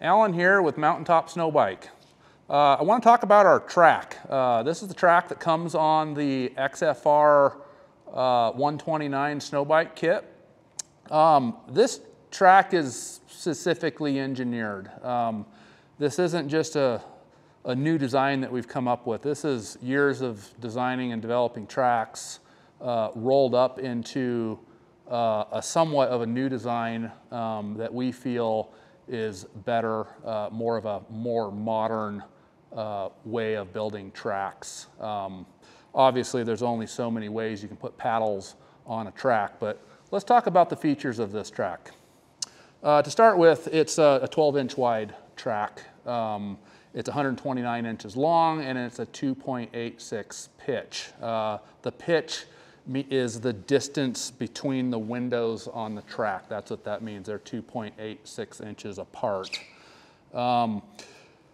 Alan here with Mountaintop Snowbike. I want to talk about our track. This is the track that comes on the XFR 129 Snowbike kit. This track is specifically engineered. This isn't just a new design that we've come up with. This is years of designing and developing tracks rolled up into a somewhat of a new design that we feel is better, more of a more modern way of building tracks. Obviously, there's only so many ways you can put paddles on a track, but let's talk about the features of this track. To start with, it's a 12-inch wide track. It's 129 inches long, and it's a 2.86 pitch. The pitch is the distance between the windows on the track. That's what that means. They're 2.86 inches apart.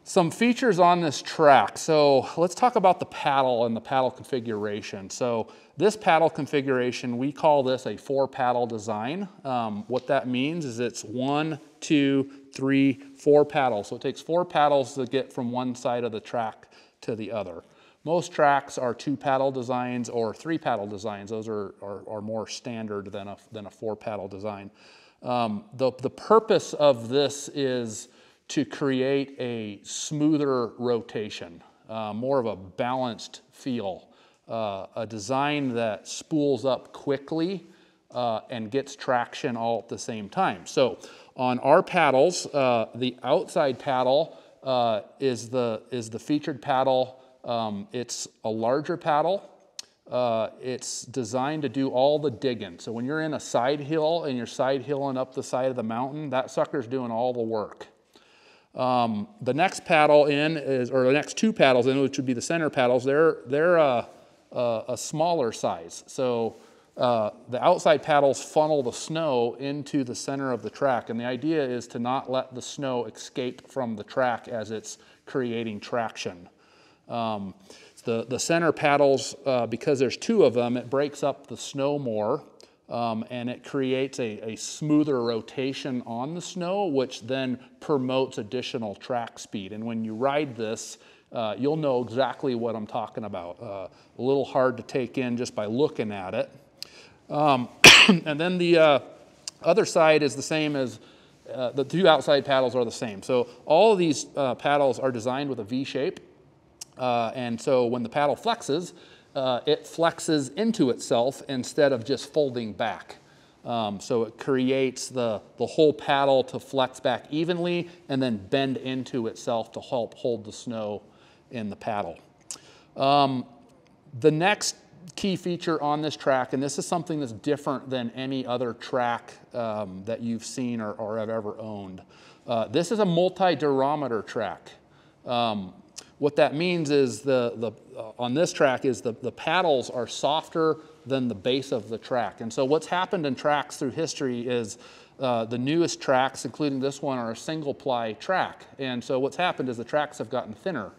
Some features on this track. So let's talk about the paddle and the paddle configuration. So this paddle configuration, we call this a 4-paddle design. What that means is it's 1, 2, 3, 4 paddles. So it takes 4 paddles to get from one side of the track to the other. Most tracks are 2-paddle designs or 3-paddle designs. Those are more standard than a 4-paddle design. The purpose of this is to create a smoother rotation, more of a balanced feel, a design that spools up quickly and gets traction all at the same time. So on our paddles, the outside paddle is the featured paddle. It's a larger paddle. It's designed to do all the digging. So when you're in a side hill and you're side hilling up the side of the mountain, that sucker's doing all the work. The next paddle in is, or the next 2 paddles in, which would be the center paddles, they're a smaller size. So the outside paddles funnel the snow into the center of the track, and the idea is to not let the snow escape from the track as it's creating traction. The center paddles, because there's 2 of them, it breaks up the snow more, and it creates a smoother rotation on the snow, which then promotes additional track speed. And when you ride this, you'll know exactly what I'm talking about. A little hard to take in just by looking at it. And then the other side is the same as the 2 outside paddles are the same. So all of these paddles are designed with a V shape. And so when the paddle flexes, it flexes into itself instead of just folding back. So it creates the whole paddle to flex back evenly and then bend into itself to help hold the snow in the paddle. The next key feature on this track, and this is something that's different than any other track that you've seen or have ever owned. This is a multi-durometer track. What that means is on this track is the paddles are softer than the base of the track. And so what's happened in tracks through history is the newest tracks, including this one, are a single-ply track. And so what's happened is the tracks have gotten thinner.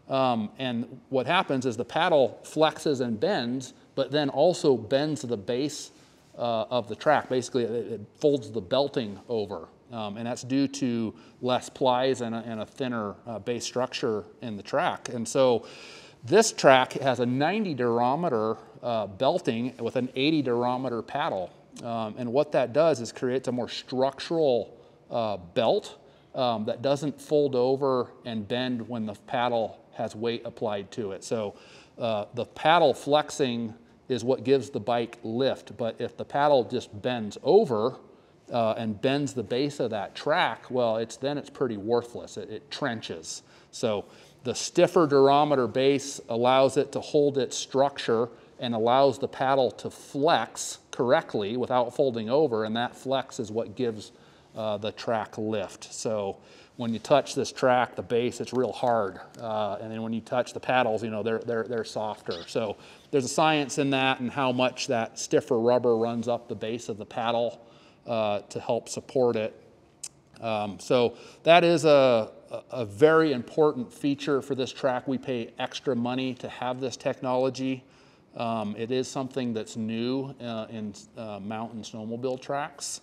And what happens is the paddle flexes and bends, but then also bends the base of the track. Basically, it folds the belting over. And that's due to less plies and a thinner base structure in the track. And so this track has a 90 durometer belting with an 80 durometer paddle. And what that does is creates a more structural belt that doesn't fold over and bend when the paddle has weight applied to it. So the paddle flexing is what gives the bike lift. But if the paddle just bends over, and bends the base of that track, well, then it's pretty worthless. It trenches. So the stiffer durometer base allows it to hold its structure and allows the paddle to flex correctly without folding over, and that flex is what gives the track lift. So when you touch this track, the base, it's real hard, and then when you touch the paddles, you know, they're softer. So there's a science in that and how much that stiffer rubber runs up the base of the paddle to help support it. So that is a very important feature for this track. We pay extra money to have this technology. It is something that's new in mountain snowmobile tracks.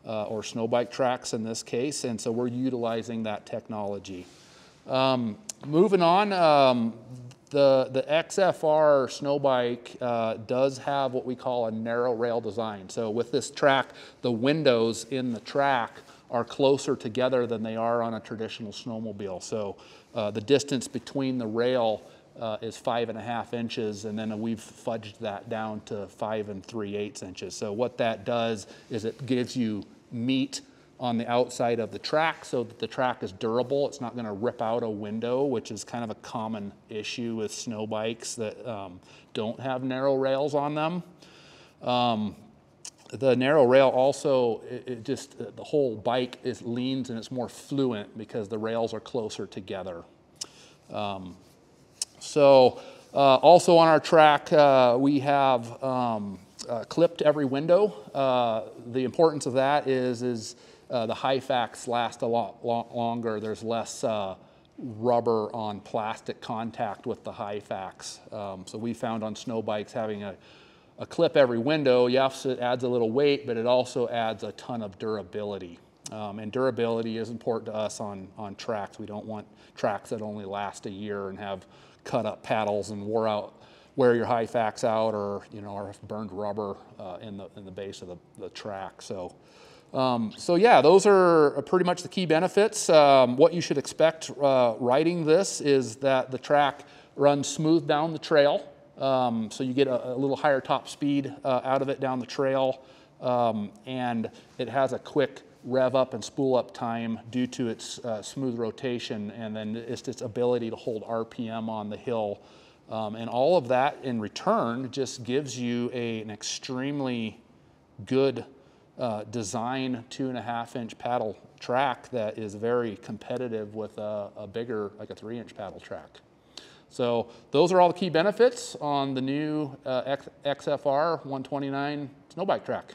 or Snowbike tracks in this case, and so we're utilizing that technology. Moving on, the XFR Snowbike does have what we call a narrow rail design. So with this track, the windows in the track are closer together than they are on a traditional snowmobile. So the distance between the rail is 5.5 inches, and then we've fudged that down to 5 3/8 inches. So what that does is it gives you meat on the outside of the track so that the track is durable. It's not going to rip out a window, which is kind of a common issue with snow bikes that don't have narrow rails on them. The narrow rail also, the whole bike leans and it's more fluent because the rails are closer together. Also on our track, we have clipped every window. The importance of that is the Hyfax last a lot longer. There's less rubber on plastic contact with the Hyfax. So we found on snow bikes having a clip every window, yes, it adds a little weight, but it also adds a ton of durability. And durability is important to us on tracks. We don't want tracks that only last a year and have cut up paddles and wear your Hyfax out, or or burned rubber in the base of the track. So yeah, those are pretty much the key benefits. What you should expect riding this is that the track runs smooth down the trail. So you get a little higher top speed out of it down the trail, and it has a quick rev up and spool up time due to its smooth rotation, and then it's its ability to hold RPM on the hill. And all of that in return just gives you an extremely good design 2.5-inch paddle track that is very competitive with a bigger, like a 3-inch paddle track. So those are all the key benefits on the new XFR 129 Snowbike track.